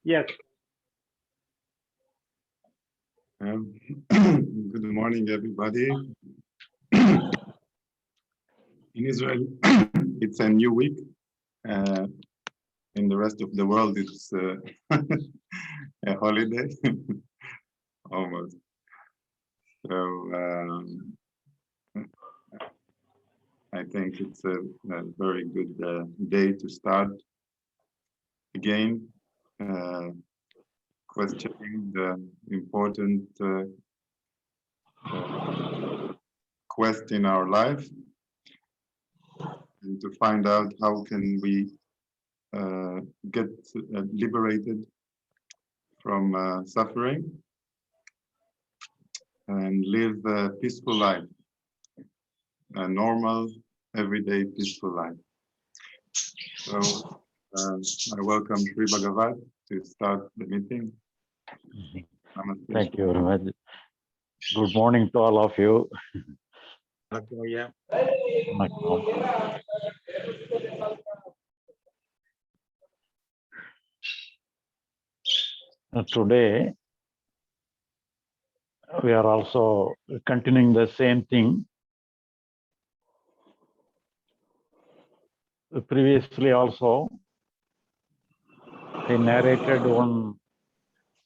Yes. Good morning, everybody. In Israel, it's a new week. In the rest of the world, it's a holiday, almost. So I think it's a very good day to start again, questioning the important quest in our life, and to find out how can we get liberated from suffering and live a peaceful life, a normal, everyday peaceful life. So I welcome Sri Bagavath to start the meeting. Namaste. Thank you very much. Good morning to all of you. Today, we are also continuing the same thing. Previously also, I narrated one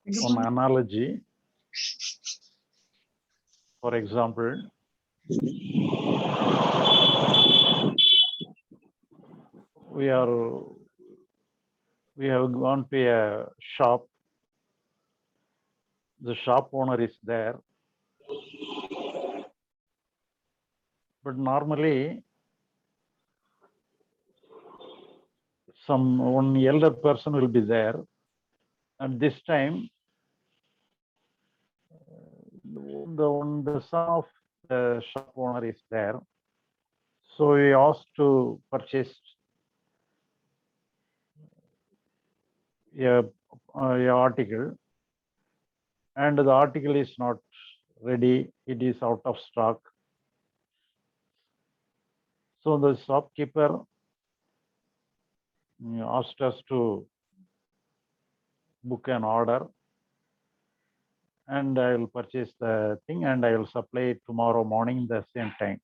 analogy. For example, we have gone to a shop. The shop owner is there. But normally, one elder person will be there. At this time, the son of the shop owner is there. So we asked to purchase a article, and the article is not ready. It is out of stock. So the shopkeeper asked us to book an order, and I will purchase the thing and I will supply it tomorrow morning the same time.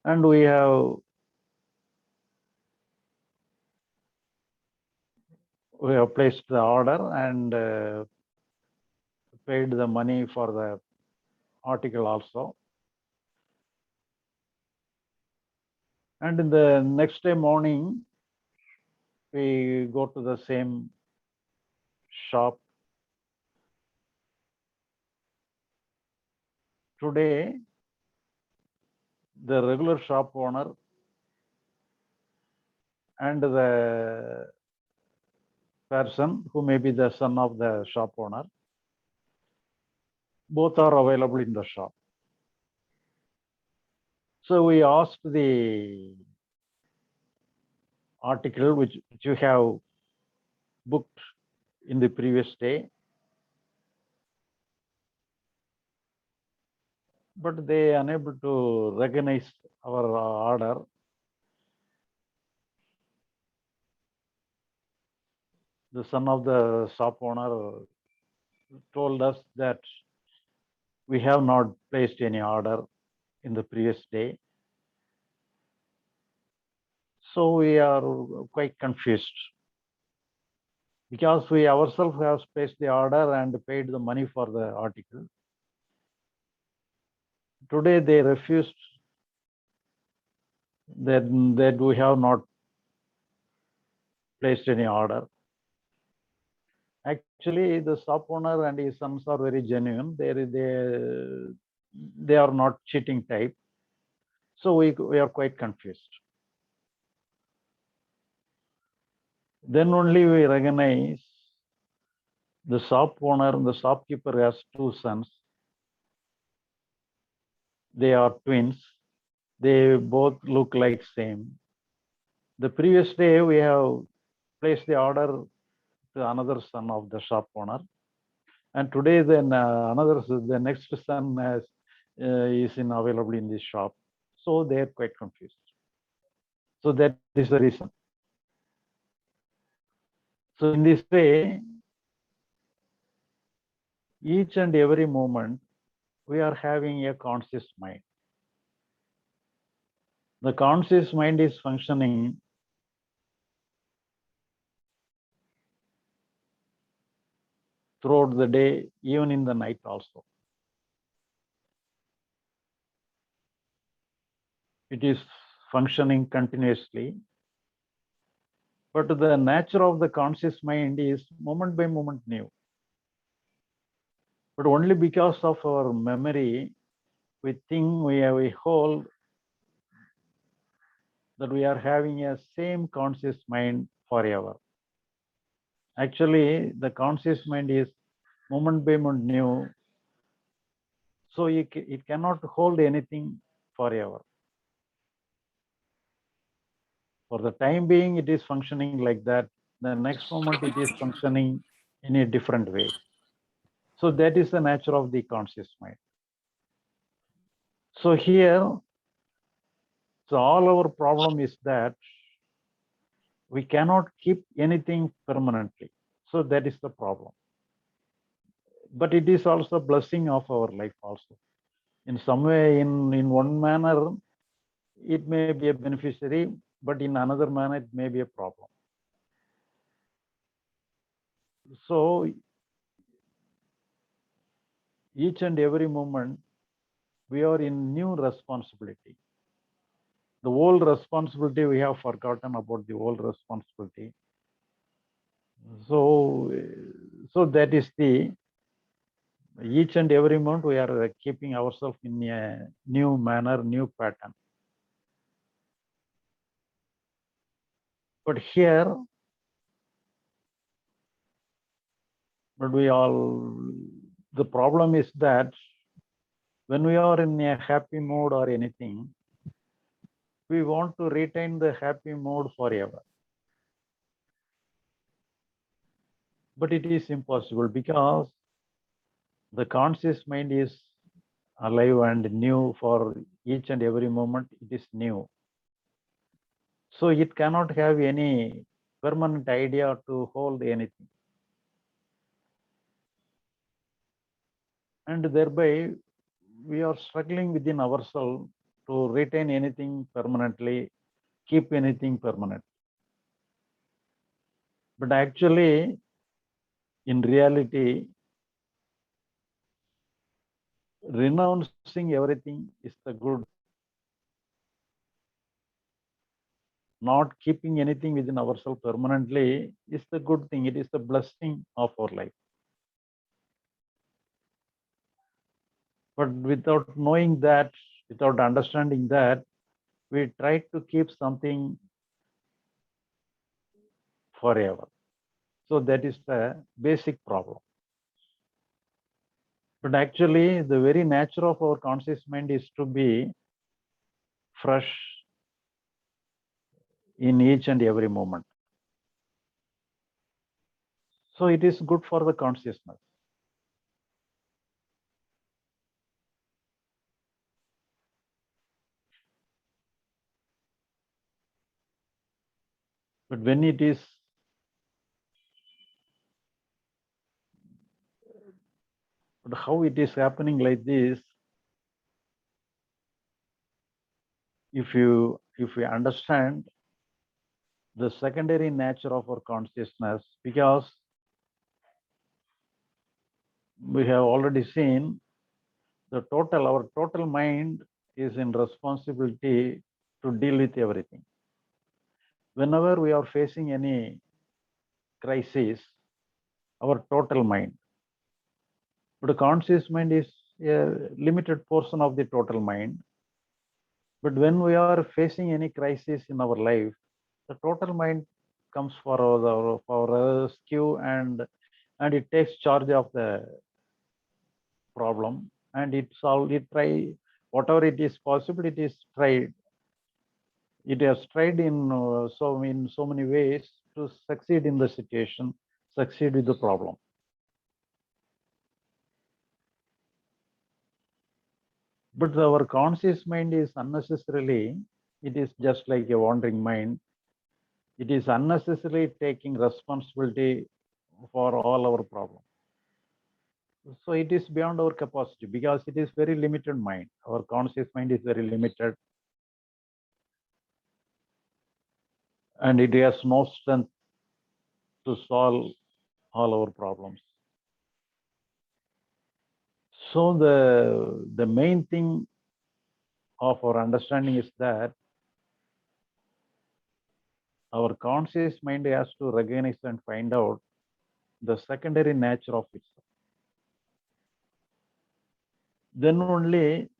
And we have placed the order and paid the money for the article also. And in the next day morning, we go to the same shop. Today, the regular shop owner and the person who may be the son of the shop owner, both are available in the shop. So we asked the article which you have booked in the previous day, but they are unable to recognize our order. The son of the shop owner told us that we have not placed any order in the previous day. So we are quite confused because we ourselves have placed the order and paid the money for the article. Today they refused that we have not placed any order. Actually, the shop owner and his sons are very genuine. They are not cheating type. So we are quite confused. Then only we recognize the shop owner and the shopkeeper has two sons. They are twins. They both look like same. The previous day we have placed the order to another son of the shop owner, and today then the next son is available in this shop. So they are quite confused. So that is the reason. So in this way, each and every moment, we are having a conscious mind. The conscious mind is functioning throughout the day, even in the night also. It is functioning continuously. But the nature of the conscious mind is moment by moment new. But only because of our memory, we think we hold that we are having a same conscious mind forever. Actually, the conscious mind is moment by moment new. So it cannot hold anything forever. For the time being, it is functioning like that. The next moment, it is functioning in a different way. So that is the nature of the conscious mind. So here, so all our problem is that we cannot keep anything permanently. So that is the problem. But it is also a blessing of our life also. In some way, in one manner, it may be a beneficiary, but in another manner, it may be a problem. So each and every moment, we are in new responsibility. The old responsibility, we have forgotten about the old responsibility. So that is the, each and every moment we are keeping ourselves in a new manner, new pattern. But here, the problem is that when we are in a happy mood or anything, we want to retain the happy mode forever. But it is impossible because the conscious mind is alive and new for each and every moment. It is new. So it cannot have any permanent idea to hold anything. And thereby, we are struggling within ourselves to retain anything permanently, keep anything permanent. But actually, in reality, renouncing everything is the good. Not keeping anything within ourselves permanently is the good thing. It is the blessing of our life. But without knowing that, without understanding that, we try to keep something forever. So that is the basic problem. But actually, the very nature of our conscious mind is to be fresh in each and every moment. So it is good for the consciousness. But when it is, but how it is happening like this, if you understand the secondary nature of our consciousness, because we have already seen our total mind is in responsibility to deal with everything. Whenever we are facing any crisis, our total mind, but the conscious mind is a limited portion of the total mind. But when we are facing any crisis in our life, the total mind comes for our rescue, and it takes charge of the problem, and it try whatever it is possible. It is tried. It has tried in so many ways to succeed in the situation, succeed with the problem. But our conscious mind is unnecessarily, it is just like a wandering mind. It is unnecessarily taking responsibility for all our problems. So it is beyond our capacity because it is very limited mind. Our conscious mind is very limited and it has no strength to solve all our problems. So the main thing of our understanding is that our conscious mind has to recognize and find out the secondary nature of itself. Then only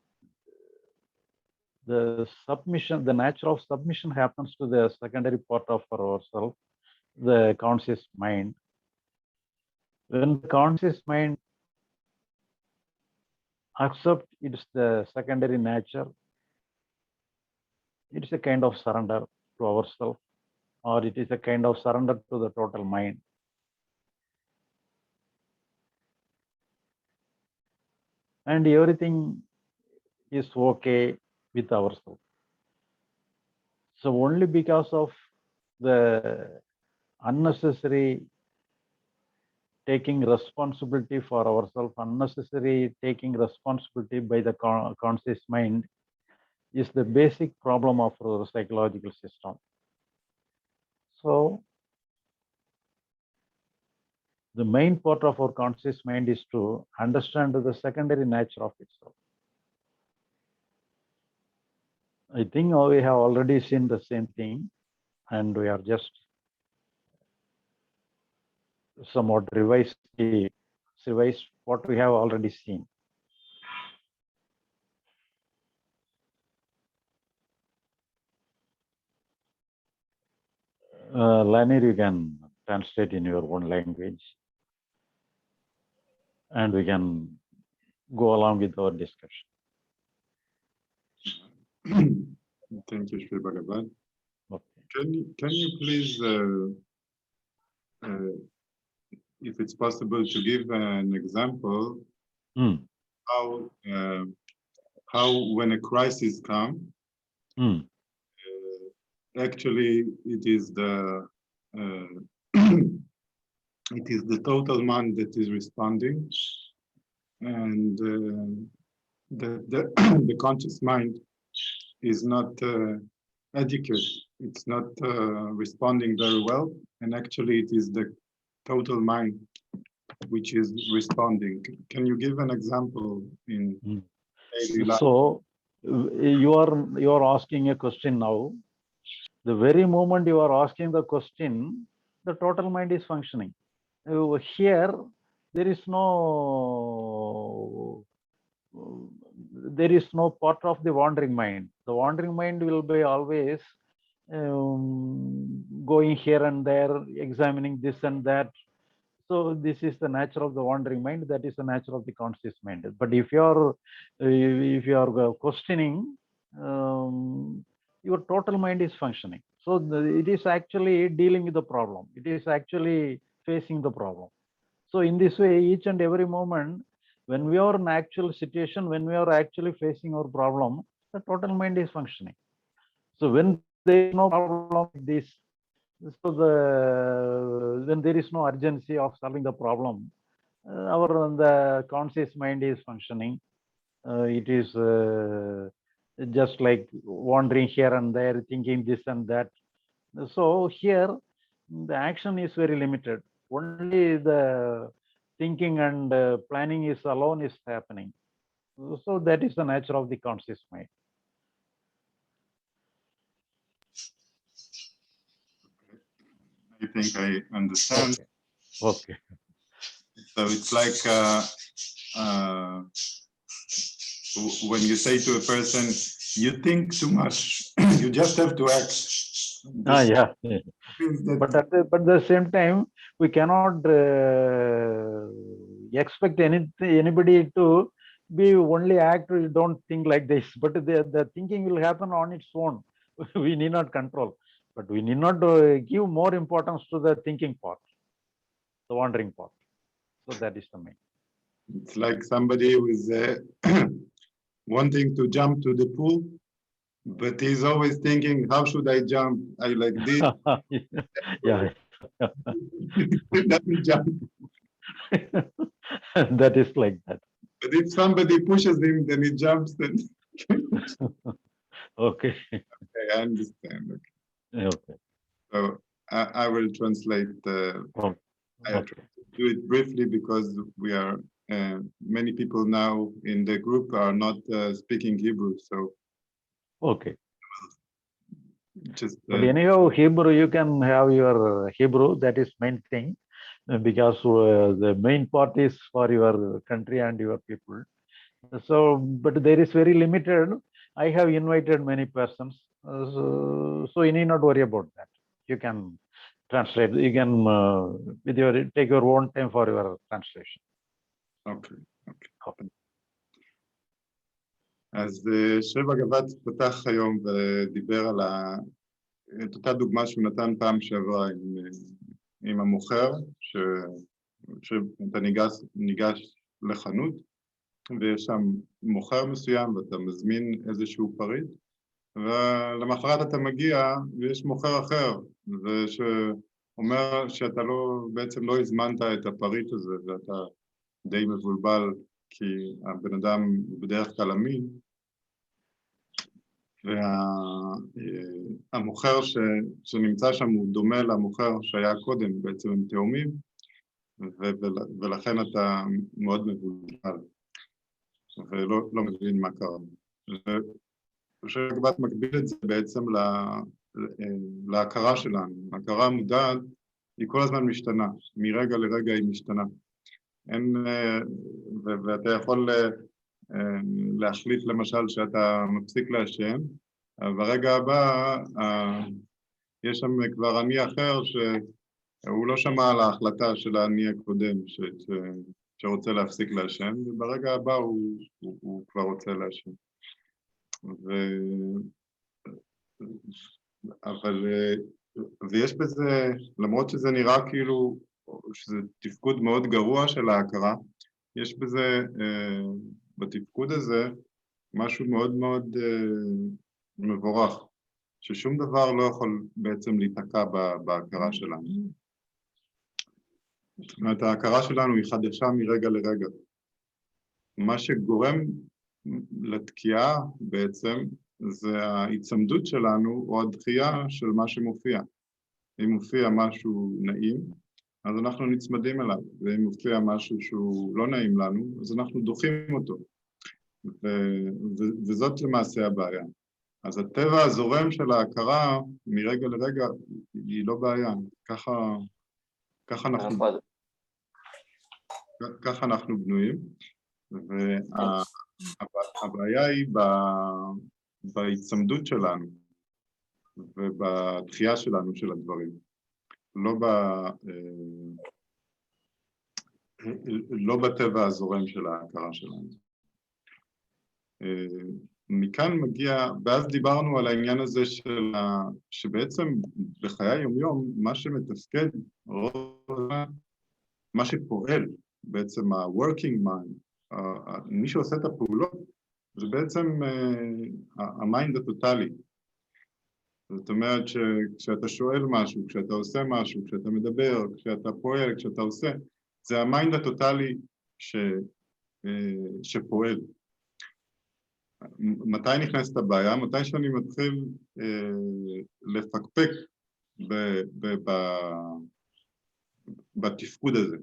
the submission, the nature of submission happens to the secondary part of ourself, the conscious mind. When the conscious mind accepts it's the secondary nature, it's a kind of surrender to ourselves, or it is a kind of surrender to the total mind. And everything is okay with ourselves. So only because of the unnecessary taking responsibility for ourselves, unnecessary taking responsibility by the conscious mind is the basic problem of our psychological system. So the main part of our conscious mind is to understand the secondary nature of itself. I think we have already seen the same thing, and we are just somewhat revise what we have already seen. Lanir, you can translate in your own language, and we can go along with our discussion. Thank you, Sri Bagavath. Okay. Can you please, if it's possible, to give an example how when a crisis comes, actually it is the it is the total mind that is responding, and the conscious mind is not adequate. It's not responding very well, and actually it is the total mind which is responding. Can you give an example in daily life? So you are asking a question now. The very moment you are asking the question, the total mind is functioning. Here, there is no part of the wandering mind. The wandering mind will be always going here and there, examining this and that. So this is the nature of the wandering mind. That is the nature of the conscious mind. But if you are questioning, your total mind is functioning. So it is actually dealing with the problem. It is actually facing the problem. So in this way, each and every moment, when we are in actual situation, when we are actually facing our problem, the total mind is functioning. So when there is no problem like this, so when there is no urgency of solving the problem, the conscious mind is functioning. It is just like wandering here and there, thinking this and that. So here, the action is very limited. Only the thinking and planning is alone is happening. So that is the nature of the conscious mind. I think I understand. Okay. So it's like when you say to a person, you think too much, you just have to act. Yeah. But at the same time, we cannot expect anybody to be only act, don't think like this. But the thinking will happen on its own. We need not control. But we need not give more importance to the thinking part, the wandering part. So that is the main. It's like somebody who is wanting to jump to the pool, But he's always thinking, how should I jump? I like this. Yeah. He doesn't jump. That is like that. But if somebody pushes him, then he jumps. Then Okay. I understand. Okay. Okay. So I will translate. Oh, I will okay. try to do it briefly because we are many people now in the group are not speaking Hebrew. So Okay. just But anyhow, Hebrew, you can have your Hebrew. That is main thing, because the main part is for your country and your people. So, but there is very limited. I have invited many persons, so you need not worry about that. You can translate. You can with your take your own time for your translation. אוקיי. אז שבגבץ פתח היום ודיבר על את אותה דוגמה שהוא נתן פעם שעברה עם המוכר, שאתה ניגש לחנות, ויש שם מוכר מסוים ואתה מזמין איזשהו פריט, ולמחרת אתה מגיע ויש מוכר אחר, ושאומר שאתה בעצם לא הזמנת את הפריט הזה, ואתה די מבולבל, כי הבן אדם הוא בדרך כלל אמין, והמוכר שנמצא שם הוא דומה למוכר שהיה קודם, בעצם הם תאומים, ולכן אתה מאוד מבולבל, ולא מבין מה קרה. ושבגבץ מקביל את זה בעצם להכרה שלנו. ההכרה המודעת היא כל הזמן משתנה, מרגע לרגע היא משתנה. ואתה יכול להחליט למשל שאתה מפסיק לעשן, ברגע הבא יש שם כבר אני אחר שהוא לא שמע על ההחלטה של האני הקודם שרוצה להפסיק לעשן, וברגע הבא הוא כבר רוצה לעשן. ויש בזה, למרות שזה נראה כאילו שזה תפקוד מאוד גרוע של ההכרה, יש בזה, בתפקוד הזה, משהו מאוד מאוד מבורך, ששום דבר לא יכול בעצם להיתקע בהכרה שלנו. זאת אומרת, ההכרה שלנו היא חדשה מרגע לרגע. מה שגורם לתקיעה בעצם, זה ההצמדות שלנו או הדחייה של מה שמופיע. אם מופיע משהו נעים, אז אנחנו נצמדים אליו, ואם מופיע משהו שהוא לא נעים לנו, אז אנחנו דוחים אותו. וזאת למעשה הבעיה. אז הטבע הזורם של ההכרה מרגע לרגע היא לא בעיה. ככה אנחנו בנויים, והבעיה היא בהצמדות שלנו ובדחייה שלנו של הדברים. לא בטבע הזורם של ההכרה שלנו. מכאן מגיע, ואז דיברנו על העניין הזה שבעצם בחיי היום-יום, מה שמתפקד, מה שפועל, בעצם ה-working mind, מי שעושה את הפעולות, זה בעצם המיינד הטוטלי. זאת אומרת שכשאתה שואל משהו, כשאתה עושה משהו, כשאתה מדבר, כשאתה פועל, כשאתה עושה, זה המיינד הטוטלי שפועל. מתי נכנסת הבעיה? מתי שאני מתחיל לפקפק בתפקוד הזה.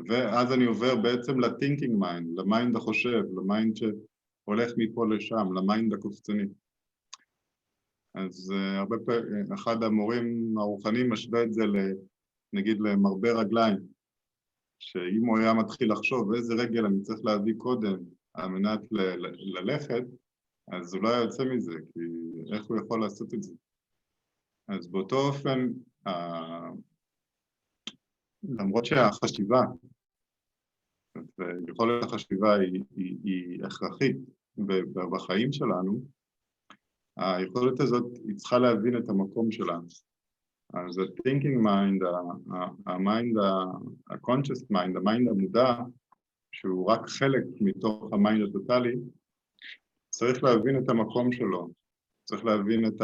ואז אני עובר בעצם ל-thinking mind, למיינד החושב, למיינד שהולך מפה לשם, למיינד הקופצני. אז הרבה פעמים, אחד המורים הרוחניים משווה את זה נגיד למרבה רגליים, שאם הוא היה מתחיל לחשוב איזה רגל אני צריך להביא קודם על מנת ללכת, אז הוא לא היה יוצא מזה, כי איך הוא יכול לעשות את זה? אז באותו אופן, למרות שהחשיבה, ויכולת החשיבה היא הכרחית בחיים שלנו, היכולת הזאת היא צריכה להבין את המקום שלנו. אז ה-thinking mind, המיינד, ה-conscious mind, המיינד המודע, שהוא רק חלק מתוך המיינד הטוטלי, צריך להבין את המקום שלו, צריך להבין את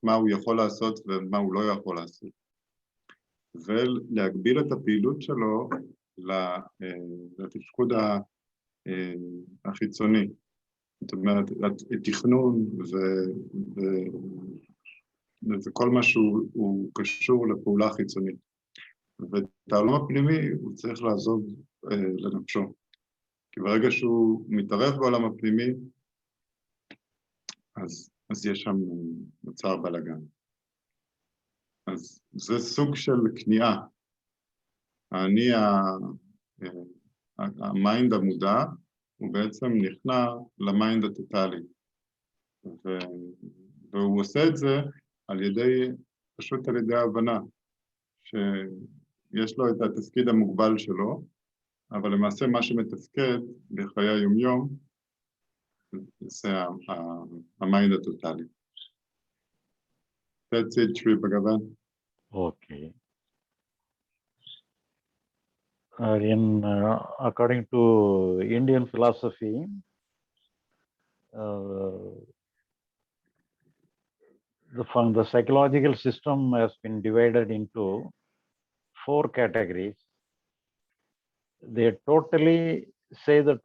מה הוא יכול לעשות ומה הוא לא יכול לעשות. ולהגביל את הפעילות שלו לתפקוד החיצוני. זאת אומרת, תכנון וכל מה שהוא קשור לפעולה חיצונית. ואת העולם הפנימי הוא צריך לעזוב לנפשו. כי ברגע שהוא מתערב בעולם הפנימי, אז יש שם נוצר בלגן. אז זה סוג של כניעה. המיינד המודע, הוא בעצם נכנע למיינד הטוטלי. והוא עושה את זה פשוט על ידי ההבנה, שיש לו את התפקיד המוגבל שלו, אבל למעשה מה שמתפקד בחיי היומיום, זה המיינד הטוטלי. That's it, Shri Bagavath. Okay. According to Indian philosophy, the psychological system has been divided into 4 categories. They totally say the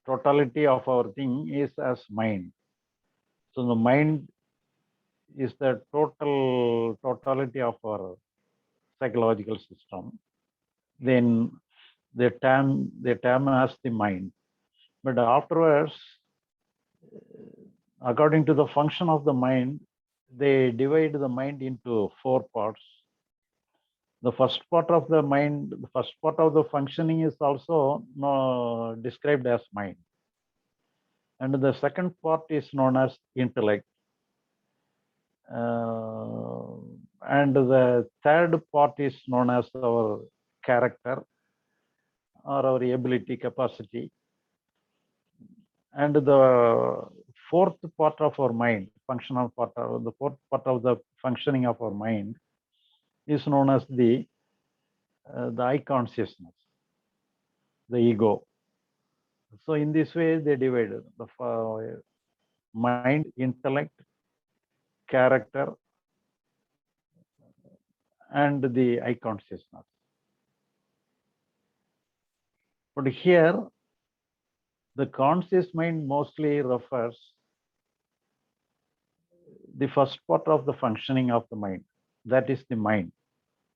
totality of our thing is as mind. So the mind is the totality of our psychological system. Then they term as the mind. But afterwards, according to the function of the mind, they divide the mind into 4 parts. The first part of the mind, the first part of the functioning is also described as mind. And the second part is known as intellect. And the third part is known as our character or our ability, capacity. And the fourth part of our mind, functional part, the fourth part of the functioning of our mind is known as the I consciousness, the ego. So in this way, they divided the mind, intellect, character, and the I consciousness. But here, the conscious mind mostly refers the first part of the functioning of the mind. That is the mind,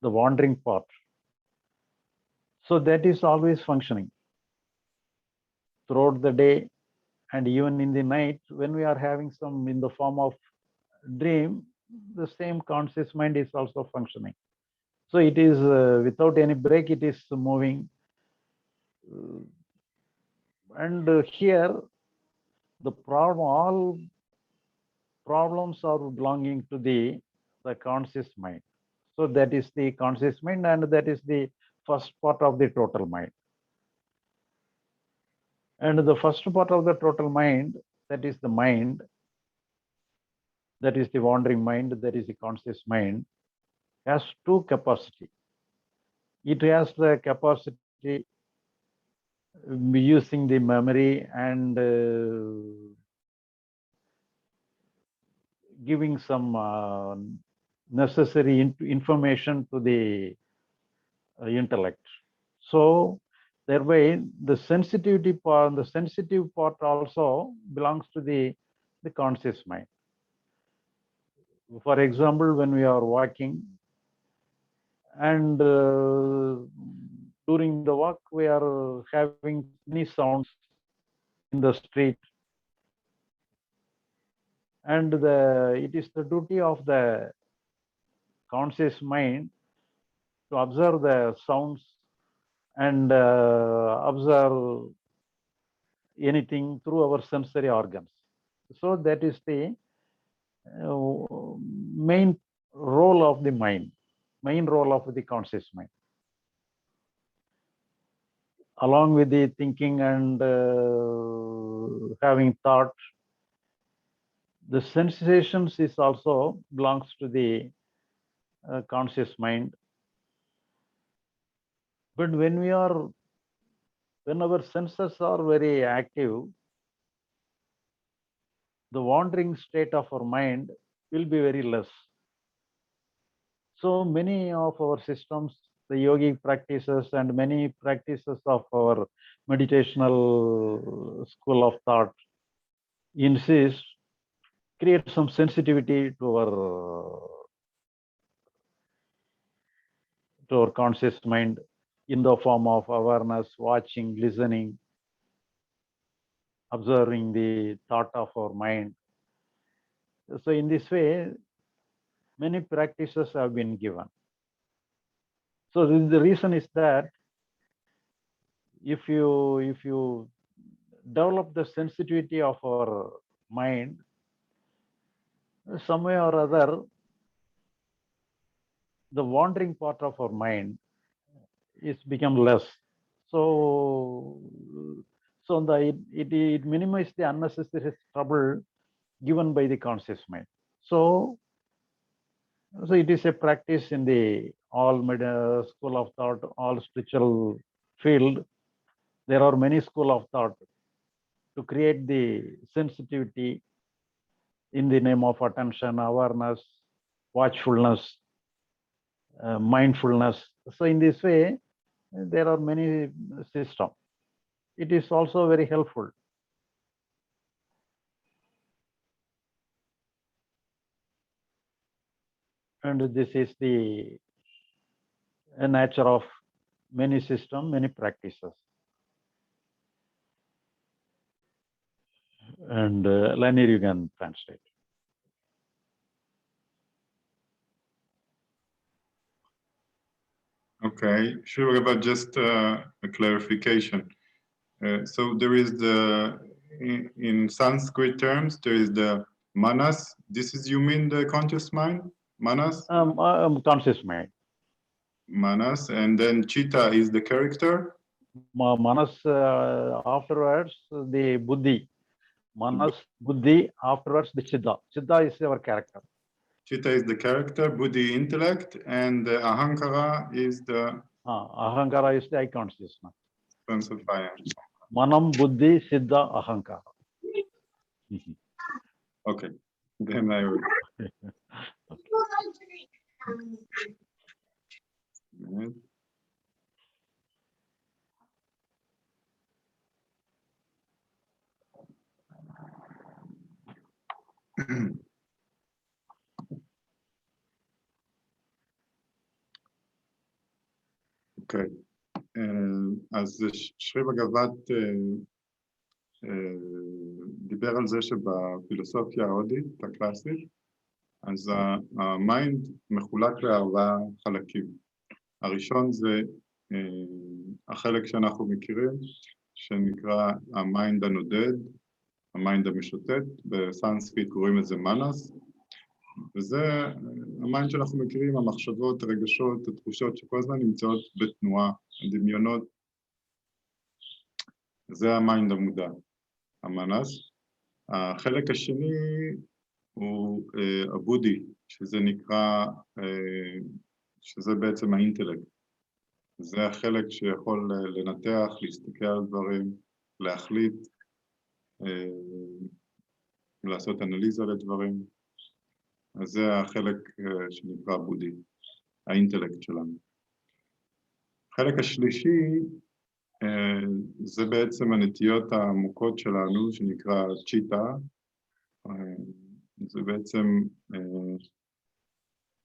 the wandering part. So that is always functioning throughout the day and even in the night when we are having some in the form of dream, the same conscious mind is also functioning. So it is without any break, it is moving. And here, the problem, all problems are belonging to the conscious mind. So that is the conscious mind, and that is the first part of the total mind. And the first part of the total mind, that is the mind, that is the wandering mind, that is the conscious mind, has 2 capacity. It has the capacity using the memory and giving some necessary information to the intellect. So thereby the sensitivity part, the sensitive part also belongs to the conscious mind. For example, when we are walking and during the walk, we are having many sounds in the street. And it is the duty of the conscious mind to observe the sounds and observe anything through our sensory organs. So that is the main role of the mind, main role of the conscious mind. Along with the thinking and having thought, the sensations is also belongs to the conscious mind. But when our senses are very active, the wandering state of our mind will be very less. So many of our systems, the yogic practices and many practices of our meditational school of thought insist, create some sensitivity to our conscious mind in the form of awareness, watching, listening, observing the thought of our mind. So in this way, many practices have been given. So the reason is that if you develop the sensitivity of our mind, some way or other, the wandering part of our mind is become less. So it minimizes the unnecessary trouble given by the conscious mind. So it is a practice in the all school of thought, all spiritual field. There are many school of thought to create the sensitivity in the name of attention, awareness, watchfulness, mindfulness. So in this way, there are many systems. It is also very helpful. And this is the nature of many systems, many practices. And Lanier, you can translate. Okay, sure, about just a clarification. So there is in Sanskrit terms, there is the manas. This is, you mean the conscious mind? Manas? Conscious mind. Manas, and then chitta is the character? Manas, afterwards, the buddhi. Manas, buddhi, afterwards the chitta. Chitta is our character. Chitta is the character, buddhi intellect, and the ahankara is the ahankara is the I consciousness. sense of I am. Manam, buddhi, siddha, ahankara. Okay, then I will. אוקיי, אז שרי בגבת דיבר על זה שבפילוסופיה ההודית, הקלאסית, אז המיינד מחולק לארבעה חלקים. הראשון זה החלק שאנחנו מכירים, שנקרא המיינד הנודד, המיינד המשוטט, בסנסקריט קוראים לזה מנס, וזה המיינד שאנחנו מכירים, המחשבות, הרגשות, התחושות שכל הזמן נמצאות בתנועה, הדמיונות. זה המיינד המודע, המנס. החלק השני הוא הבודי, שזה נקרא, שזה בעצם האינטלקט. זה החלק שיכול לנתח, להסתכל על דברים, להחליט, לעשות אנליזה לדברים. אז זה החלק שנקרא בודי, האינטלקט שלנו. החלק השלישי, זה בעצם הנטיות העמוקות שלנו, שנקרא צ'יטה. זה בעצם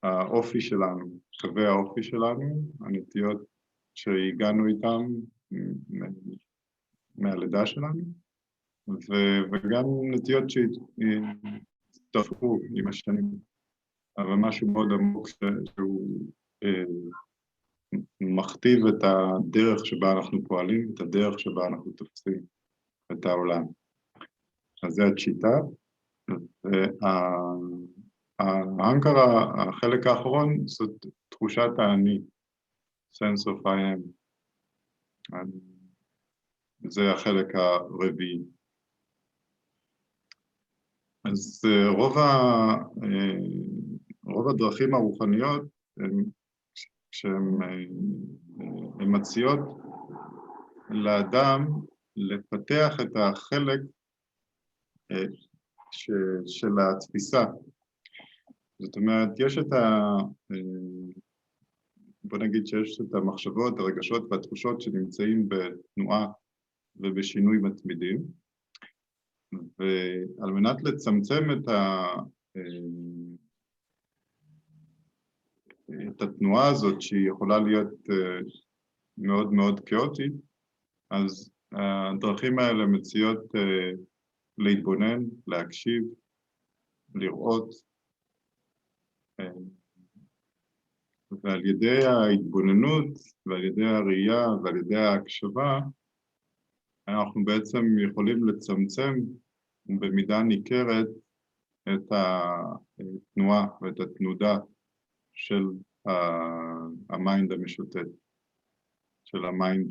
האופי שלנו, קווי האופי שלנו, הנטיות שהגענו איתם מהלידה שלנו, וגם נטיות שהצטרפו עם השנים. אבל משהו מאוד עמוק שהוא מכתיב את הדרך שבה אנחנו פועלים, את הדרך שבה אנחנו תופסים את העולם. אז זה הצ'יטה. האנקרה, החלק האחרון, זאת תחושת האני, sense of I am. זה החלק הרביעי. אז רוב הדרכים הרוחניות שהן מציעות לאדם לפתח את החלק של התפיסה. זאת אומרת, יש את בוא נגיד שיש את המחשבות, הרגשות והתחושות שנמצאים בתנועה ובשינוי מתמידים, ועל מנת לצמצם את התנועה הזאת שהיא יכולה להיות מאוד מאוד כאוטית, אז הדרכים האלה מציעות להתבונן, להקשיב, לראות, ועל ידי ההתבוננות ועל ידי הראייה ועל ידי ההקשבה, אנחנו בעצם יכולים לצמצם במידה ניכרת את התנועה ואת התנודה של המיינד המשוטט, של המיינד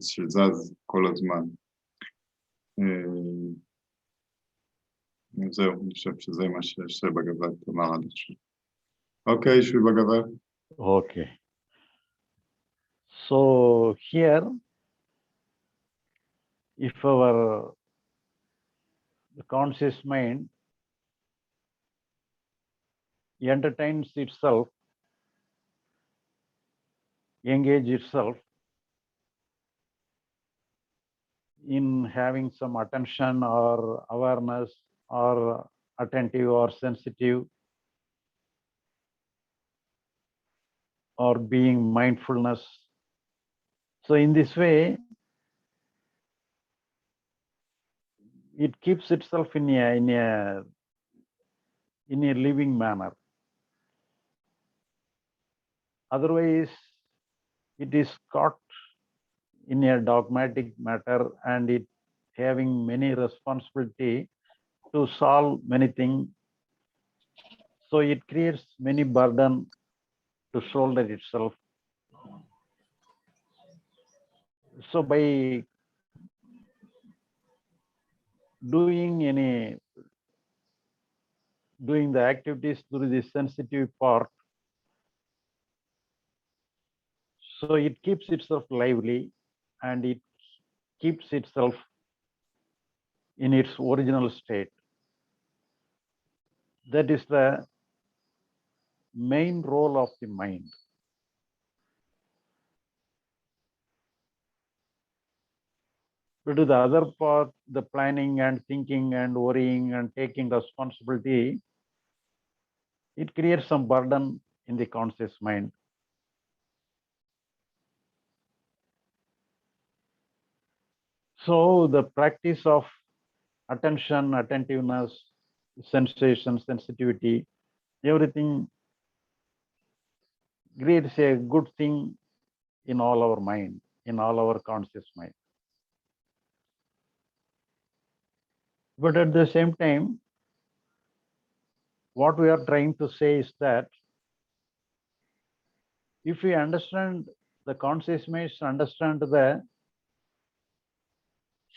שזז כל הזמן. זהו, אני חושב שזה מה שבגבת אמר עד עכשיו. אוקיי, שבי בגבת. Okay. So here, if our conscious mind entertains itself, engage itself in having some attention or awareness or attentive or sensitive or being mindfulness. So in this way, it keeps itself in a living manner. Otherwise, it is caught in a dogmatic matter and it having many responsibility to solve many things. So it creates many burden to shoulder itself. So by doing the activities through the sensitive part, so it keeps itself lively and it keeps itself in its original state. That is the main role of the mind. But to the other part, the planning and thinking and worrying and taking responsibility, it creates some burden in the conscious mind. So the practice of attention, attentiveness, sensation, sensitivity, everything creates a good thing in all our mind, in all our conscious mind. But at the same time, what we are trying to say is that if we understand the conscious mind, understand the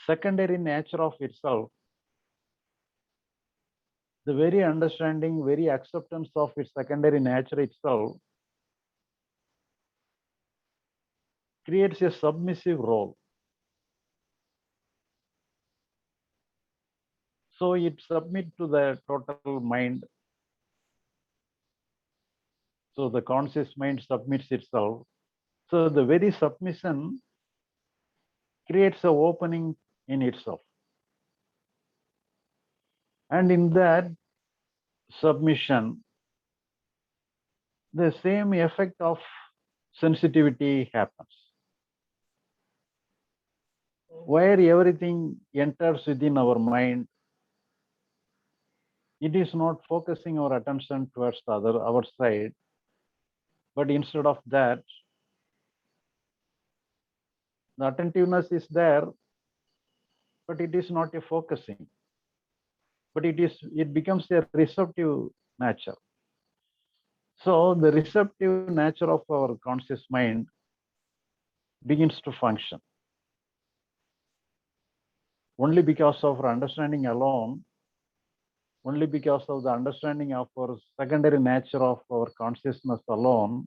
secondary nature of itself, the very understanding, very acceptance of its secondary nature itself creates a submissive role. So it submits to the total mind. So the conscious mind submits itself. So the very submission creates an opening in itself. And in that submission, the same effect of sensitivity happens. Where everything enters within our mind, it is not focusing our attention towards the other, our side, but instead of that, the attentiveness is there, but it is not a focusing, but it becomes a receptive nature. So the receptive nature of our conscious mind begins to function. Only because of our understanding alone, only because of the understanding of our secondary nature of our consciousness alone,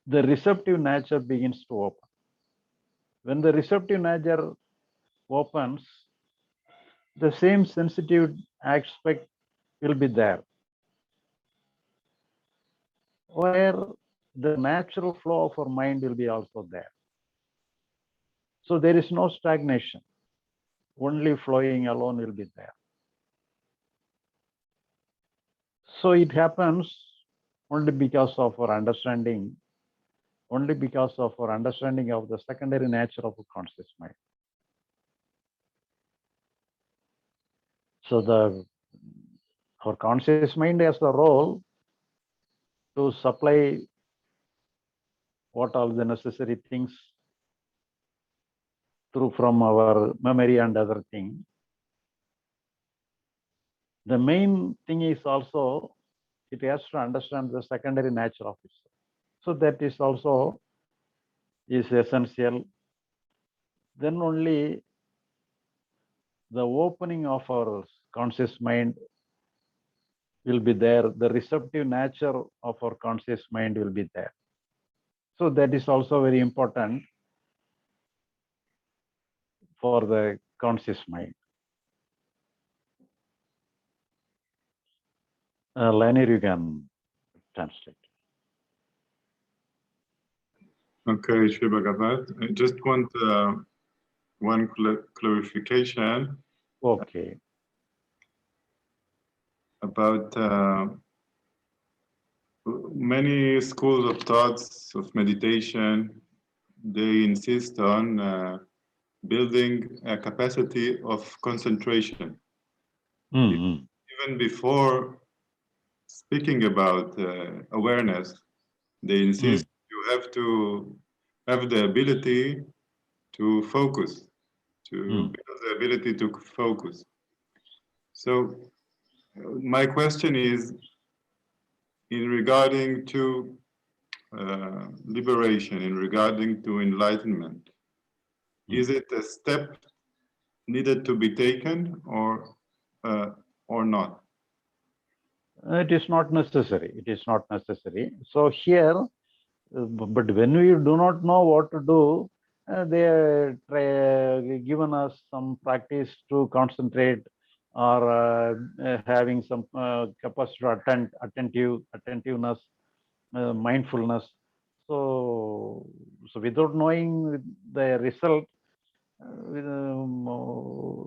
the receptive nature begins to open. When the receptive nature opens, the same sensitive aspect will be there, where the natural flow of our mind will be also there. So there is no stagnation, only flowing alone will be there. So it happens only because of our understanding, only because of our understanding of the secondary nature of a conscious mind. So our conscious mind has the role to supply what all the necessary things through from our memory and other things. The main thing is also it has to understand the secondary nature of it. So that is also is essential. Then only the opening of our conscious mind will be there. The receptive nature of our conscious mind will be there. So that is also very important for the conscious mind. Lanier, you can translate. Okay, Shri Bagavath. I just want one clarification. Okay. About many schools of thoughts of meditation, they insist on building a capacity of concentration. Mm-hmm. Even before speaking about awareness, they insist you have to have the ability to focus, to build the ability to focus. So my question is in regarding to liberation, in regarding to enlightenment, is it a step needed to be taken or not? It is not necessary. It is not necessary. So here, but when we do not know what to do, they given us some practice to concentrate or having some capacity to attentiveness, mindfulness. So without knowing the result,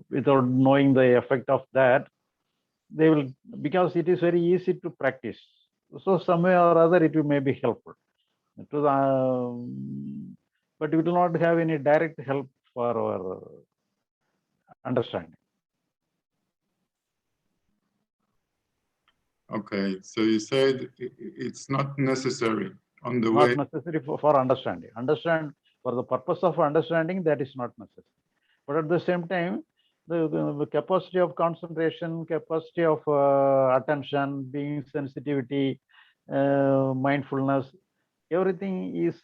without knowing the effect of that, they will, because it is very easy to practice. So some way or other, it may be helpful. But it will not have any direct help for our understanding. Okay, so you said it's not necessary on the Not way. necessary for understanding. Understand for the purpose of understanding, that is not necessary. But at the same time, the capacity of concentration, capacity of attention, being sensitivity, mindfulness, everything is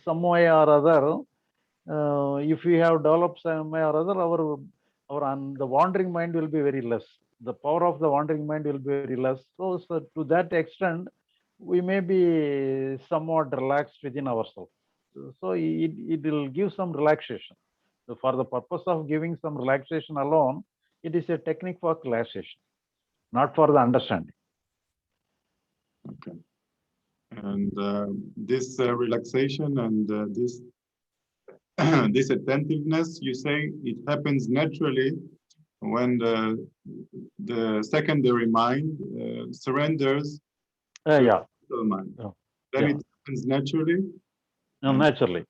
some way or other. If we have developed some way or other, the wandering mind will be very less. The power of the wandering mind will be very less. So to that extent, we may be somewhat relaxed within ourselves. So it will give some relaxation. So for the purpose of giving some relaxation alone, it is a technique for relaxation, not for the understanding. Okay. And this relaxation and this this attentiveness, you say it happens naturally when the secondary mind surrenders to Yeah. the mind. Yeah. Then Yeah. it happens naturally. No, naturally.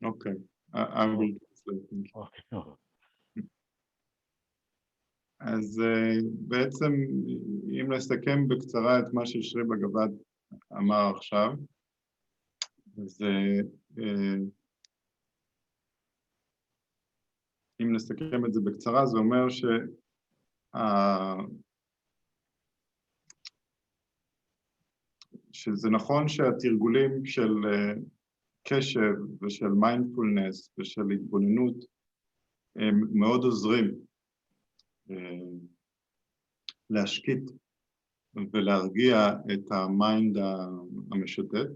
Okay, I will translate. Okay. אז בעצם אם נסכם בקצרה את מה ששרי בגבד אמר עכשיו, אז אם נסכם את זה בקצרה, זה אומר שזה נכון שהתרגולים של קשב ושל מיינדפולנס ושל התבוננות הם מאוד עוזרים להשקיט ולהרגיע את המיינד המשוטט,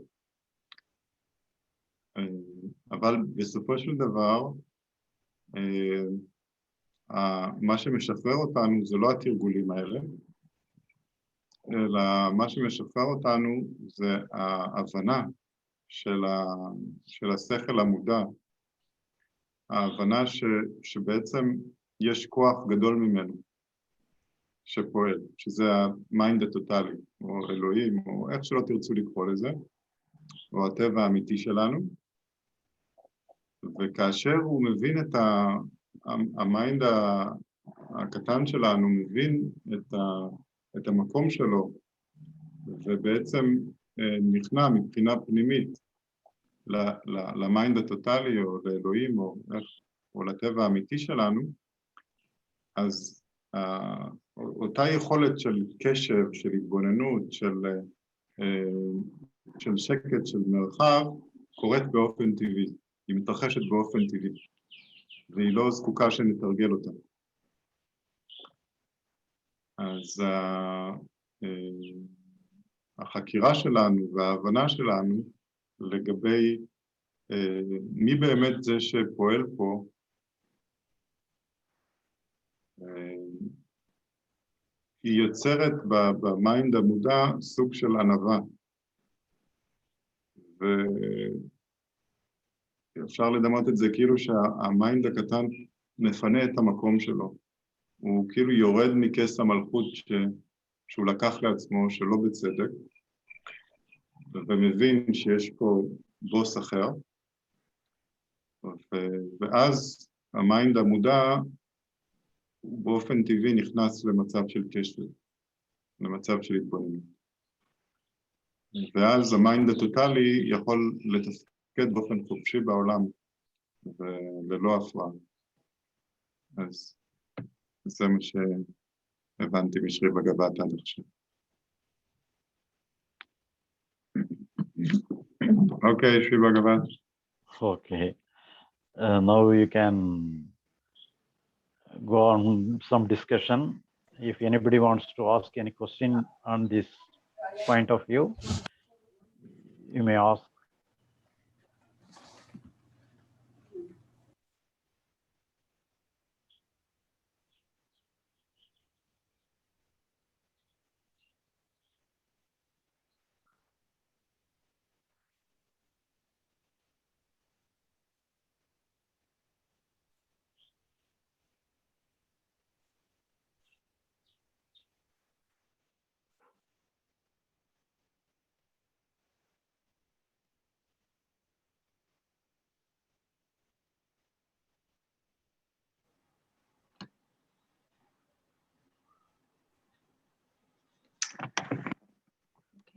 אבל בסופו של דבר מה שמשחרר אותנו זה לא התרגולים האלה, אלא מה שמשחרר אותנו זה ההבנה של השכל המודע, ההבנה שבעצם יש כוח גדול ממנו שפועל, שזה המיינד הטוטלי, או אלוהים, או איך שלא תרצו לקרוא לזה, או הטבע האמיתי שלנו, וכאשר הוא מבין את המיינד הקטן שלנו, מבין את המקום שלו, ובעצם נכנע מבחינה פנימית למיינד הטוטלי, או לאלוהים, או לטבע האמיתי שלנו, אז אותה יכולת של קשב, של התבוננות, של שקט, של מרחב, קורית באופן טבעי. היא מתרחשת באופן טבעי, והיא לא זקוקה שנתרגל אותה. אז החקירה שלנו וההבנה שלנו לגבי מי באמת זה שפועל פה, היא יוצרת במיינד המודע סוג של ענווה. ואפשר לדמות את זה כאילו שהמיינד הקטן מפנה את המקום שלו. הוא כאילו יורד מכס המלכות שהוא לקח לעצמו שלא בצדק, ומבין שיש פה בוס אחר, ואז המיינד המודע באופן טבעי נכנס למצב של קשב, למצב של התבוננות. ואז המיינד הטוטלי יכול לתפקד באופן חופשי בעולם, וללא הפרעה. אז זה מה שהבנתי משרי בגבת עד עכשיו. אוקיי, שרי בגבת. Okay. Now you can go on some discussion. If anybody wants to ask any question on this point of view, you may ask.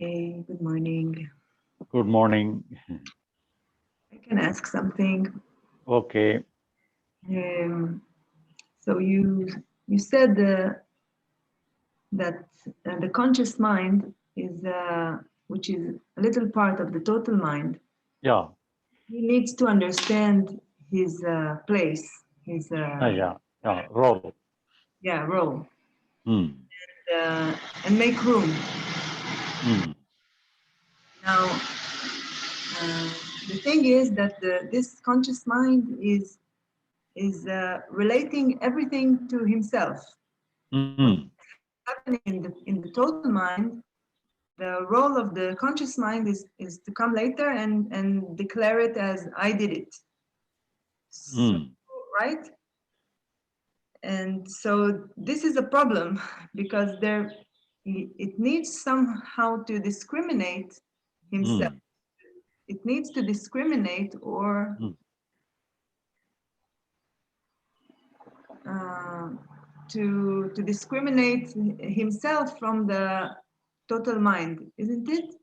Okay, good morning. Good morning. I can ask something. Okay. So you said that the conscious mind is, which is a little part of the total mind. Yeah. He needs to understand his place, his Role. Yeah, role, Mm. and make room. Mm. Now, the thing is that this conscious mind is relating everything to himself. Mm. Happening in the total mind, the role of the conscious mind is to come later and declare it as I did it. So, right? And so this is a problem because it needs somehow to discriminate himself. It needs to discriminate or to discriminate himself from the total mind, isn't it?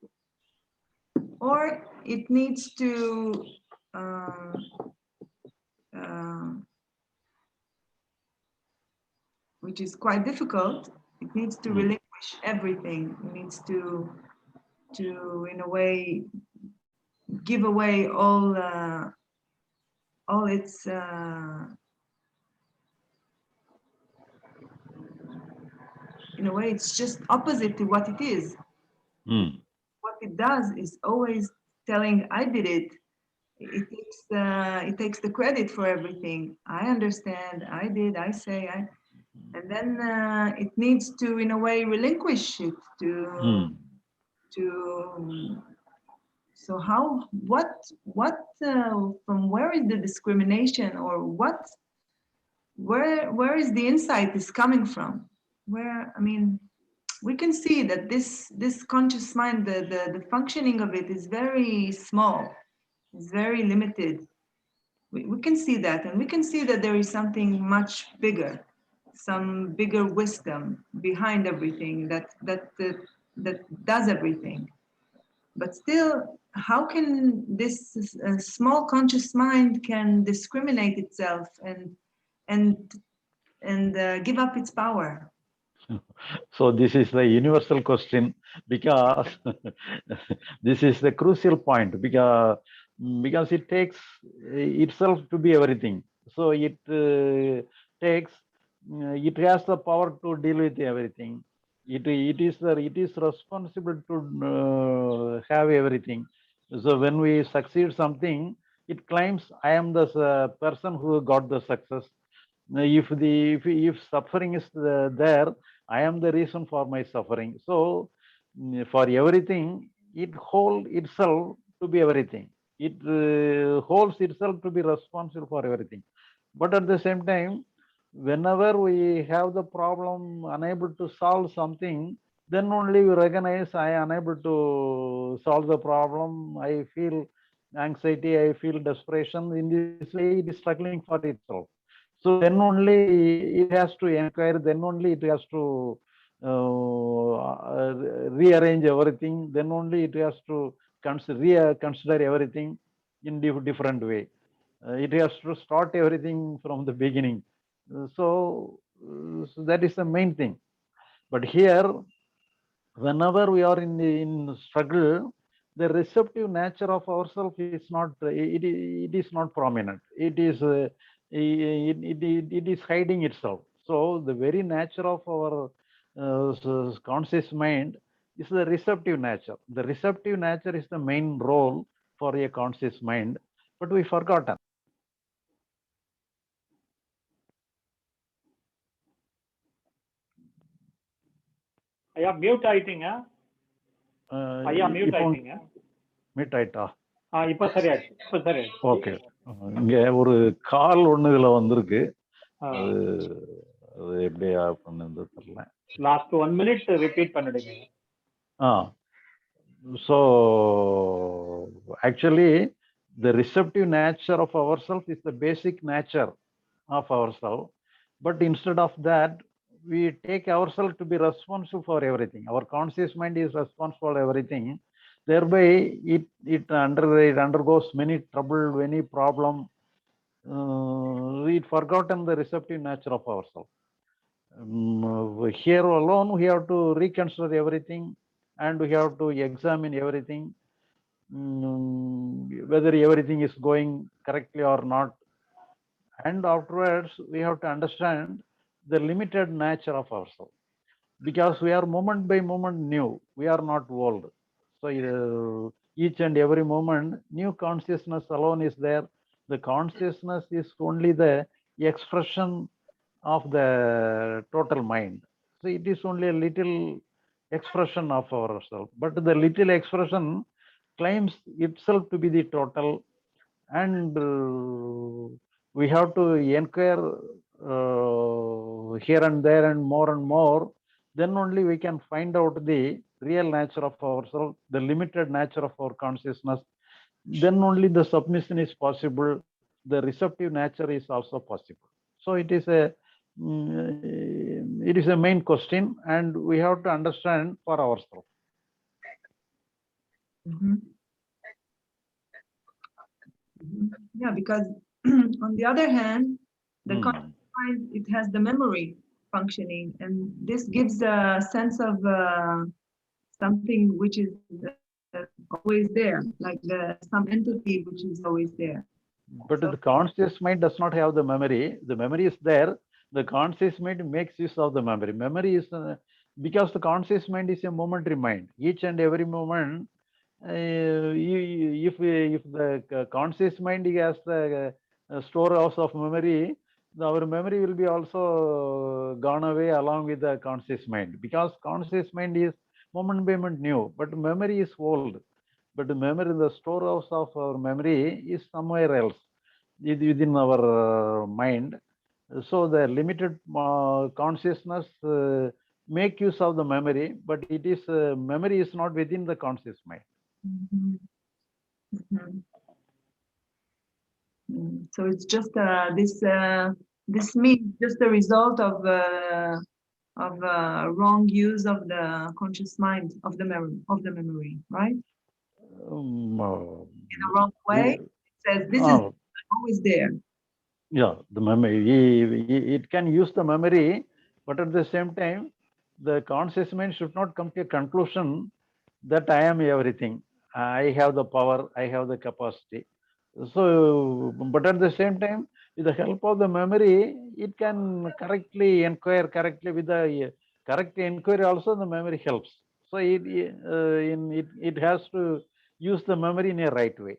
Or it needs to which is quite difficult. It needs to relinquish everything. It needs to in a way give away all its in a way it's just opposite to what it is. What it does is always telling I did it, it takes the credit for everything. I understand, I did, I say, and then it needs to, in a way, relinquish it to. So how, what, from where is the discrimination, or where is the insight is coming from? Where, I mean, we can see that this conscious mind, the functioning of it is very small, it's very limited. We can see that, and we can see that there is something much bigger, some bigger wisdom behind everything that does everything. But still, how can this small conscious mind can discriminate itself and give up its power? So this is the universal question, because this is the crucial point, because it takes itself to be everything. So it takes it has the power to deal with everything. It is responsible to have everything. So when we succeed something, it claims, I am the person who got the success. If suffering is there, I am the reason for my suffering. So for everything, it holds itself to be everything. It holds itself to be responsible for everything. But at the same time, whenever we have the problem, unable to solve something, then only we recognize, I am unable to solve the problem. I feel anxiety, I feel desperation. In this way, it is struggling for itself. So then only it has to inquire, then only it has to rearrange everything, then only it has to consider everything in different way. It has to start everything from the beginning. So that is the main thing. But here, whenever we are in struggle, the receptive nature of ourself is not, it is not prominent. It is hiding itself. So the very nature of our conscious mind is the receptive nature. The receptive nature is the main role for a conscious mind, but we forgotten. ஐயா mute ஆயிட்டீங்க. ஐயா mute ஆயிட்டீங்க. Mute ஆயிட்டா? இப்போ சரியாச்சு, இப்போ சரியாச்சு. Okay. இங்க ஒரு கால் ஒண்ணு இதுல வந்திருக்கு. அது எப்படி ஆஃப் பண்ணது தெரியல. லாஸ்ட் 1 minute ரிப்பீட் பண்ணிடுங்க. So actually the receptive nature of ourself is the basic nature of ourself, but instead of that we take ourselves to be responsible for everything. Our conscious mind is responsible for everything. Thereby it undergoes many trouble, many problem. We forgotten the receptive nature of ourselves. Here alone we have to reconsider everything, and we have to examine everything, whether everything is going correctly or not. And afterwards we have to understand the limited nature of ourselves, because we are moment by moment new. We are not old. So each and every moment new consciousness alone is there. The consciousness is only the expression of the total mind. So it is only a little expression of ourselves, but the little expression claims itself to be the total. And we have to inquire here and there and more, then only we can find out the real nature of ourselves, the limited nature of our consciousness. Then only the submission is possible, the receptive nature is also possible. So it is a main question, and we have to understand for ourselves. Yeah, because on the other hand, the conscious mind, it has the memory functioning, and this gives a sense of something which is always there, like some entity which is always there. But the conscious mind does not have the memory. The memory is there. The conscious mind makes use of the memory. Memory is because the conscious mind is a momentary mind. Each and every moment if the conscious mind has the storehouse of memory, our memory will be also gone away along with the conscious mind, because conscious mind is moment by moment new, but memory is old. But the memory, the storehouse of our memory is somewhere else within our mind. So the limited consciousness make use of the memory, but it is memory is not within the conscious mind. Mhm. Mhm. So it's just this means just a result of wrong use of the conscious mind of the memory, right? In a wrong way, it says this is always there. Yeah, the memory, it can use the memory, but at the same time, the conscious mind should not come to a conclusion that I am everything. I have the power, I have the capacity. So, but at the same time, with the help of the memory, it can correctly inquire correctly with the correct inquiry. Also, the memory helps. So, it has to use the memory in a right way.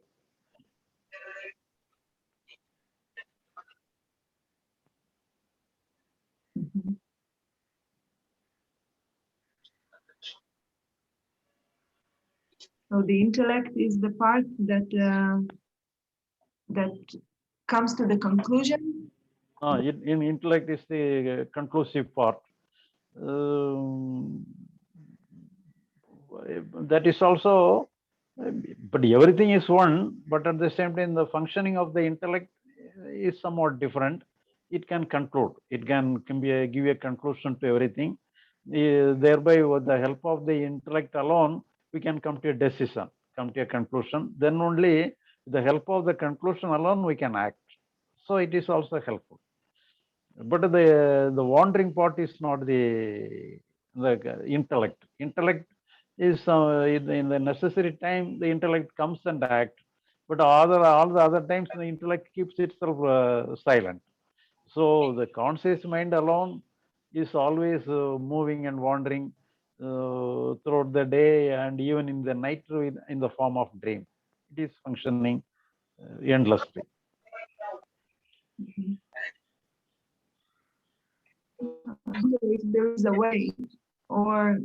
Mhm. So the intellect is the part that comes to the conclusion. In intellect is the conclusive part. That is also, but everything is one, but at the same time, the functioning of the intellect is somewhat different. It can conclude, it can give a conclusion to everything. Thereby, with the help of the intellect alone, we can come to a decision, come to a conclusion. Then only with the help of the conclusion alone, we can act. So it is also helpful. But the wandering part is not the intellect. Intellect is in the necessary time the intellect comes and acts, but all the other times the intellect keeps itself silent. So the conscious mind alone is always moving and wandering throughout the day and even in the night in the form of dream. It is functioning endlessly. Mhm. If there is a way, or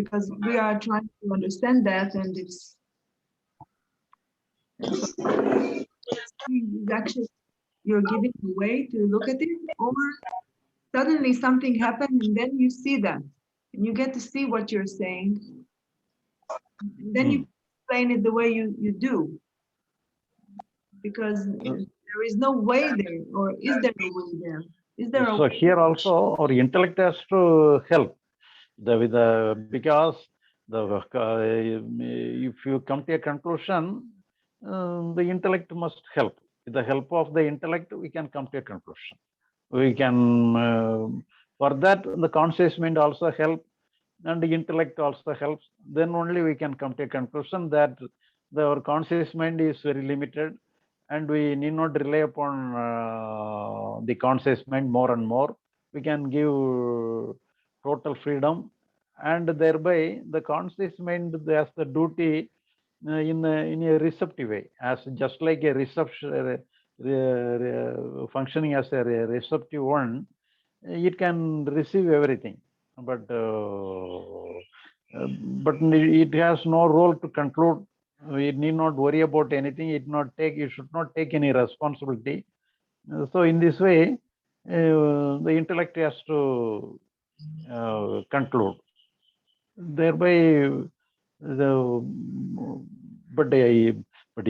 because we are trying to understand that, and it's actually you're giving a way to look at it, or suddenly something happened and then you see that and you get to see what you're saying, and then you explain it the way you do, because there is no way there, or is there a way there? Is there a So here also our intellect has to help because if you come to a conclusion, the intellect must help. With the help of the intellect, we can come to a conclusion. We can for that the conscious mind also help, and the intellect also helps. Then only we can come to a conclusion that our conscious mind is very limited, and we need not rely upon the conscious mind more and more. We can give total freedom, and thereby the conscious mind has the duty in a receptive way, as just like a reception functioning as a receptive one. It can receive everything, but it has no role to conclude. It need not worry about anything. It should not take any responsibility. So in this way, the intellect has to conclude. Thereby, the but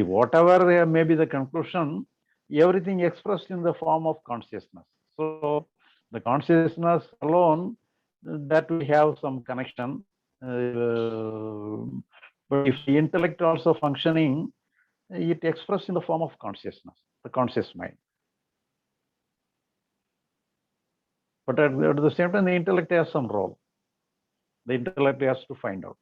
whatever may be the conclusion, everything expressed in the form of consciousness. So the consciousness alone, that we have some connection. But if the intellect also functioning, it expressed in the form of consciousness, the conscious mind. But at the same time, the intellect has some role. The intellect has to find out.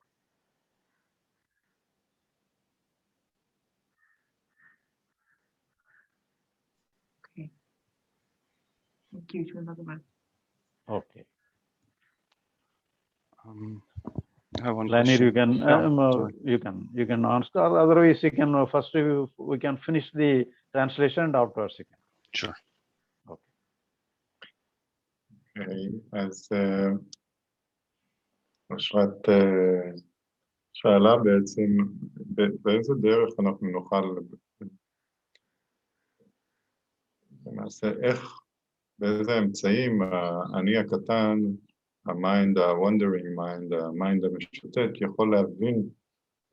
okay? Thank you, another one. Okay. have one Lanir, you question. can you can answer. Otherwise, you can first we can finish the translation and afterwards you can. Sure. אז אשרת שאלה בעצם באיזה דרך אנחנו נוכל למעשה באיזה אמצעים אני הקטן, המיינד, ה-wondering mind, המיינד המשוטט, יכול להבין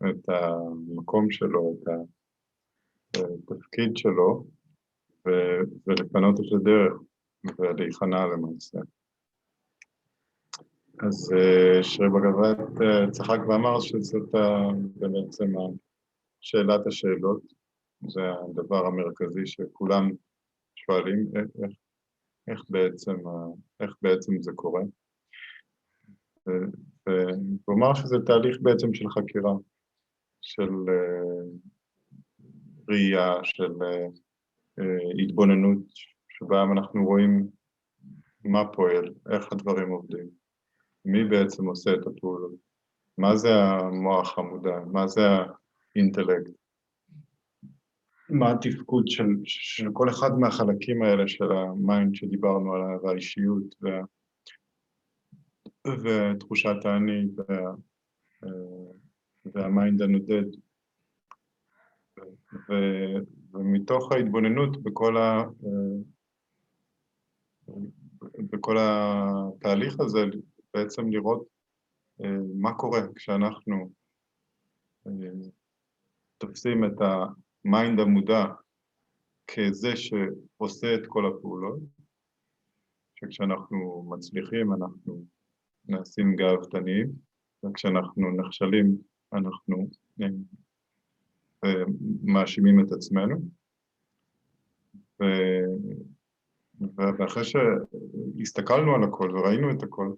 את המקום שלו, את התפקיד שלו, ולפנות את הדרך, ולהיכנע למעשה. אז שרי בגבת צחק ואמר שזאת בעצם שאלת השאלות, זה הדבר המרכזי שכולם שואלים, איך בעצם זה קורה. והוא אמר שזה תהליך בעצם של חקירה, של ראייה, של התבוננות, שבה אנחנו רואים מה פועל, איך הדברים עובדים, מי בעצם עושה את הפעולות, מה זה המוח המודע, מה זה האינטלקט, מה התפקוד של כל אחד מהחלקים האלה של המיינד שדיברנו עליו, והאישיות ותחושת האני והמיינד הנודד. ומתוך ההתבוננות בכל התהליך הזה, בעצם לראות מה קורה כשאנחנו תופסים את המיינד המודע כזה שעושה את כל הפעולות, שכשאנחנו מצליחים אנחנו נעשים גאוותניים, וכשאנחנו נכשלים אנחנו מאשימים את עצמנו, ואחרי שהסתכלנו על הכל וראינו את הכל,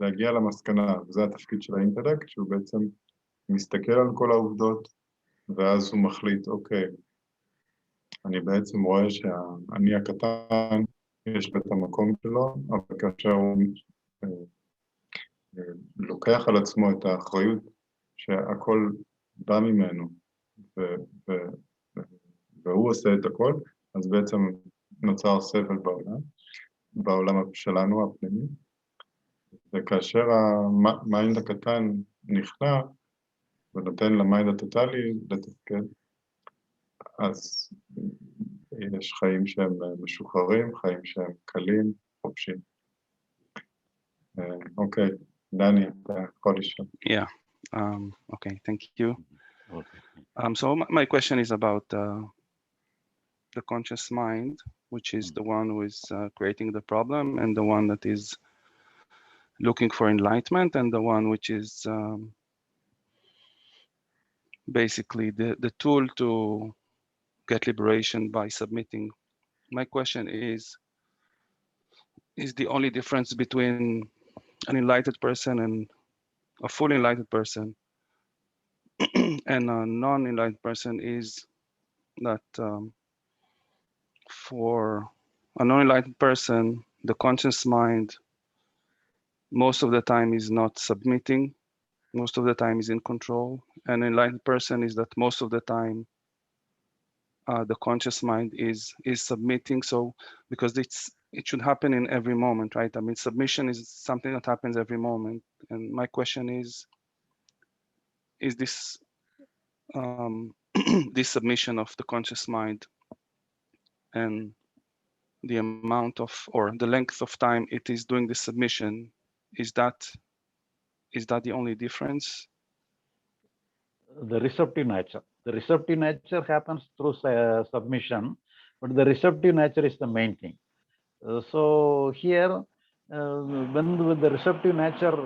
להגיע למסקנה, וזה התפקיד של האינטלקט, שהוא בעצם מסתכל על כל העובדות, ואז הוא מחליט, אוקיי, אני בעצם רואה שאני הקטן, יש לו את המקום שלו, אבל כאשר הוא לוקח על עצמו את האחריות שהכל בא ממנו, והוא עושה את הכל, אז בעצם נוצר סבל בעולם שלנו הפנימי, וכאשר המיינד הקטן נכנע, ונותן למיינד הטוטלי לתפקד, אז יש חיים שהם משוחררים, חיים שהם קלים, חופשיים. אוקיי, דני, אתה יכול לשאול. Yeah. Okay, thank you. So my question is about the conscious mind, which is the one who is creating the problem, and the one that is looking for enlightenment, and the one which is basically the tool to get liberation by submitting. My question is the only difference between an enlightened person and a fully enlightened person and a non-enlightened person is that for a non-enlightened person, the conscious mind most of the time is not submitting, most of the time is in control. An enlightened person is that most of the time the conscious mind is submitting. So because it should happen in every moment, right? I mean, submission is something that happens every moment. And my question is this this submission of the conscious mind and the amount of, or the length of time it is doing the submission, is that the only difference? The receptive nature. The receptive nature happens through submission, but the receptive nature is the main thing. So here, when the receptive nature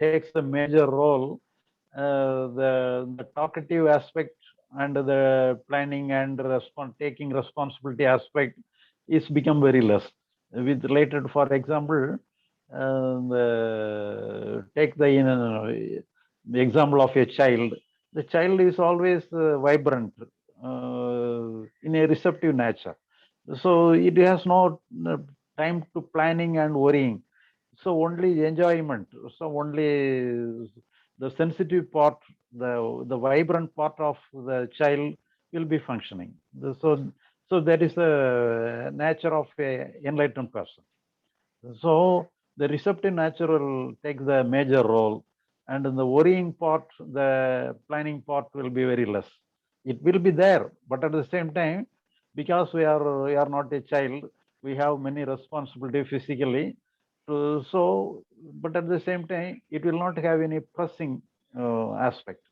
takes a major role, the talkative aspect and the planning and taking responsibility aspect is become very less. With related, for example, take the example of a child. The child is always vibrant in a receptive nature. So it has no time to planning and worrying. so only enjoyment, so only the sensitive part, the vibrant part of the child will be functioning. So that is the nature of a enlightened person. So the receptive nature will take the major role, and in the worrying part, the planning part will be very less. It will be there, but at the same time, because we are not a child, we have many responsibility physically. So, but at the same time, it will not have any pressing aspect.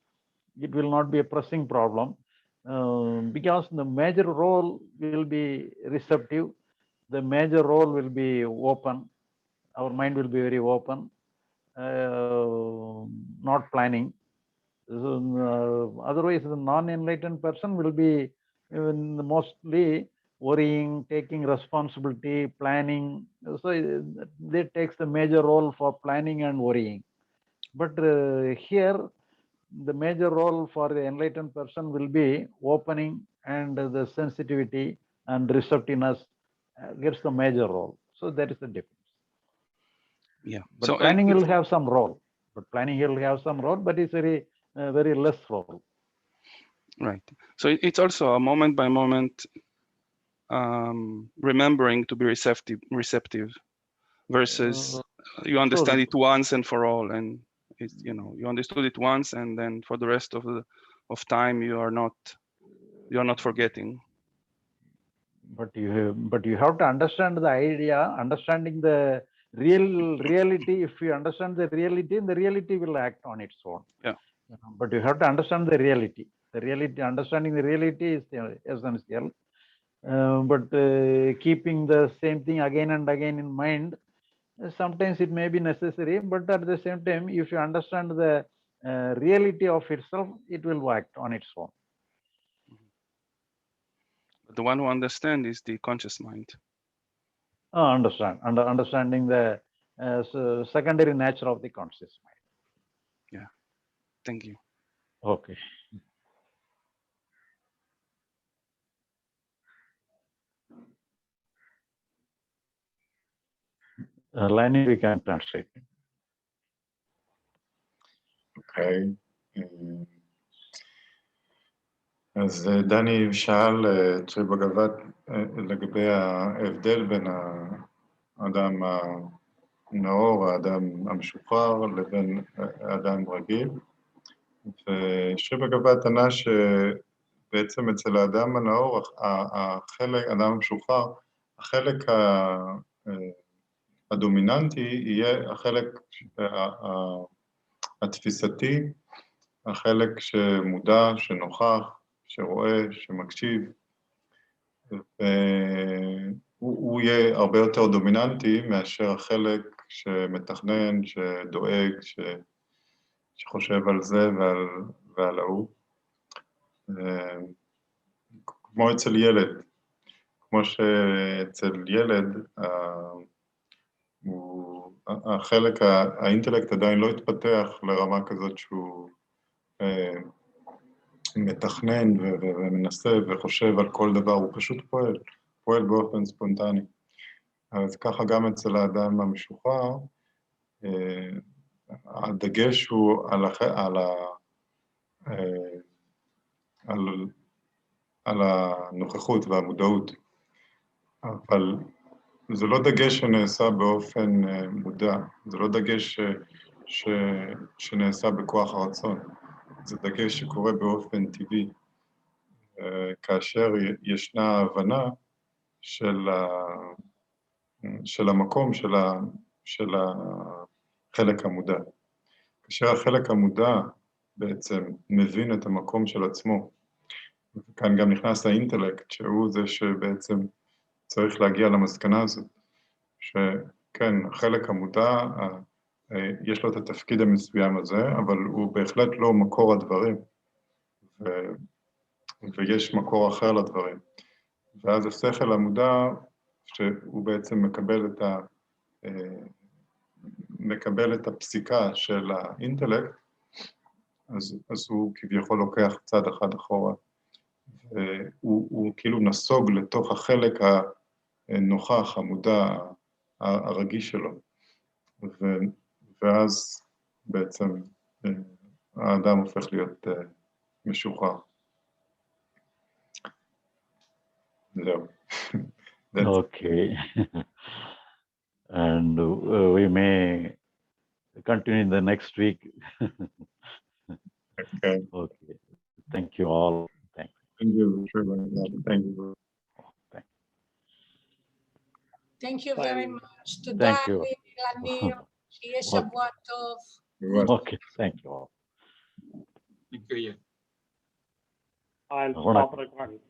It will not be a pressing problem because the major role will be receptive. The major role will be open. Our mind will be very open, not planning. So, otherwise, the non-enlightened person will be mostly worrying, taking responsibility, planning. So they takes the major role for planning and worrying. But here, the major role for the enlightened person will be opening, and the sensitivity and receptiveness gets the major role. So that is the difference. Yeah. But So planning will have some role. But it's very less role. right. So it's also a moment by moment remembering to be receptive versus you understand it once and for all, and it's, you know, you understood it once, and then for the rest of time you are not forgetting. But you have to understand the idea, understanding the reality. If you understand the reality will act on its own. Yeah. But you have to understand the reality. Understanding the reality is essential. But keeping the same thing again and again in mind, sometimes it may be necessary. But at the same time, if you understand the reality of itself, it will act on its own. The one who understands is the conscious mind. Understanding the secondary nature of the conscious mind. Yeah. Thank you. Okay. Lani, we can translate. אוקיי. אז דני שאל את שרי בגבת לגבי ההבדל בין האדם הנאור, האדם המשוחרר, לבין האדם רגיל. ושרי בגבת ענה שבעצם אצל האדם הנאור, האדם המשוחרר, החלק הדומיננטי יהיה החלק התפיסתי, החלק שמודע, שנוכח, שרואה, שמקשיב, והוא יהיה הרבה יותר דומיננטי מאשר החלק שמתכנן, שדואג, שחושב על זה ועל ההוא. כמו אצל ילד, כמו שאצל ילד, החלק, האינטלקט עדיין לא התפתח לרמה כזאת שהוא מתכנן ומנסה וחושב על כל דבר, הוא פשוט פועל באופן ספונטני. אז ככה גם אצל האדם המשוחרר, הדגש הוא על הנוכחות והמודעות, אבל זה לא דגש שנעשה באופן מודע, זה לא דגש שנעשה בכוח הרצון, זה דגש שקורה באופן טבעי, כאשר ישנה הבנה של המקום של החלק המודע. כאשר החלק המודע בעצם מבין את המקום של עצמו, וכאן גם נכנס האינטלקט, שהוא זה שבעצם צריך להגיע למסקנה הזאת, שכן, החלק המודע, יש לו את התפקיד המסוים הזה, אבל הוא בהחלט לא מקור הדברים, ויש מקור אחר לדברים. ואז השכל המודע, שהוא בעצם מקבל את הפסיקה של האינטלקט, אז הוא כביכול לוקח צד אחד אחורה, והוא כאילו נסוג לתוך החלק הנוכח, המודע, הרגיש שלו. ואז בעצם האדם הופך להיות משוחרר. זהו. Okay. And we may continue in the next week. Okay. Okay. Thank you all. Thank Thank you. Thank you. Thank you very much. Thank you. Lanir. שיהיה שבוע טוב. Okay. Thank you all. I'll stop recording.